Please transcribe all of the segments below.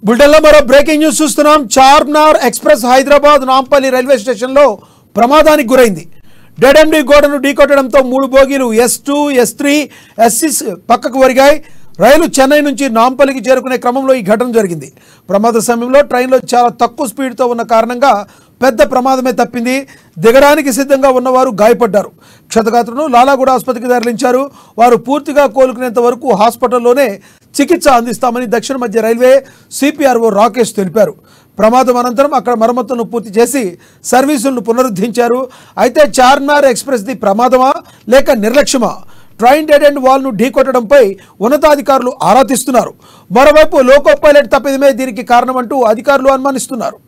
బుల్టన్లో మరో breaking news చూస్తున్నాం. Charminar express Hyderabad Nampally railway స్టేషన్లో ప్రమాదానికి గురైంది. డెడ్ గోడను ఢీకొట్టడంతో 3 బోగీలు S2, S3, S6 పక్కకు ఒరిగాయి. రైలు చెన్నై నుంచి నాంపల్లికి చేరుకునే క్రమంలో ఈ ఘటన జరిగింది. ప్రమాద సమయంలో ట్రైన్లో చాలా తక్కువ స్పీడ్తో ఉన్న కారణంగా పెద్ద ప్రమాదమే తప్పింది. దిగడానికి సిద్ధంగా ఉన్నవారు గాయపడ్డారు. క్షతగాత్రులను లాలాగూడ ఆసుపత్రికి తరలించారు. వారు పూర్తిగా కోలుకునేంత వరకు హాస్పిటల్లోనే చికిత్స అందిస్తామని దక్షిణ మధ్య రైల్వే CPRO రాకేష్ తెలిపారు. ప్రమాదం అనంతరం అక్కడ మరమ్మతులను పూర్తి చేసి సర్వీసులను పునరుద్ధరించారు. అయితే చార్మినార్ ఎక్స్ప్రెస్ది ప్రమాదమా లేక నిర్లక్ష్యమా? ట్రైన్ డెడ్ ఎండ్ వాల్ను ఢీకొట్టడంపై ఉన్నతాధికారులు ఆరా తీస్తున్నారు. మరోవైపు లోకో పైలట్ తప్పిదమే దీనికి కారణమంటూ అధికారులు అనుమానిస్తున్నారు.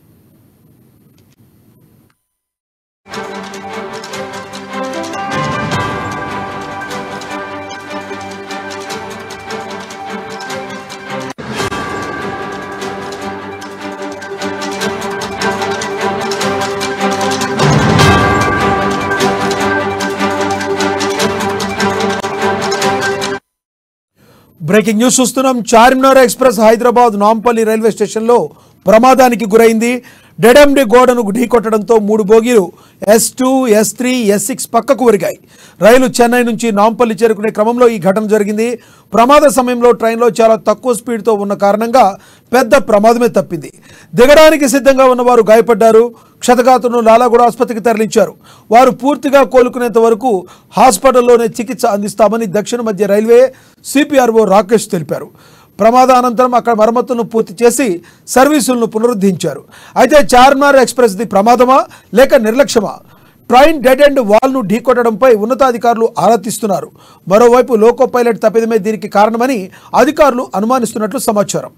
బ్రేకింగ్ న్యూస్ చూస్తున్నాం. చార్మినార్ ఎక్స్ప్రెస్ హైదరాబాద్ నాంపల్లి రైల్వే స్టేషన్లో ప్రమాదానికి గురైంది. డెడ్ గోడను ఢీకొట్టడంతో 3 బోగీలు S2, S3, S6 పక్కకు ఒరిగాయి. రైలు చెన్నై నుంచి నాంపల్లి చేరుకునే క్రమంలో ఈ ఘటన జరిగింది. ప్రమాద సమయంలో ట్రైన్లో చాలా తక్కువ స్పీడ్తో ఉన్న కారణంగా పెద్ద ప్రమాదమే తప్పింది. దిగడానికి సిద్ధంగా ఉన్నవారు గాయపడ్డారు. క్షతగాత్రులను లాలాగూడ ఆసుపత్రికి తరలించారు. వారు పూర్తిగా కోలుకునేంత వరకు హాస్పిటల్లోనే చికిత్స అందిస్తామని దక్షిణ మధ్య రైల్వే CPRO రాకేష్ తెలిపారు. ప్రమాద అనంతరం అక్కడ మరమ్మతులను పూర్తి చేసి సర్వీసులను పునరుద్ధరించారు. అయితే చార్మినార్ ఎక్స్ప్రెస్ది ప్రమాదమా లేక నిర్లక్ష్యమా? ట్రైన్ డెడ్ ఎండ్ వాల్ను ఢీకొట్టడంపై ఉన్నతాధికారులు ఆరా తీస్తున్నారు. మరోవైపు లోకో పైలట్ తప్పిదమే దీనికి కారణమని అధికారులు అనుమానిస్తున్నట్లు సమాచారం.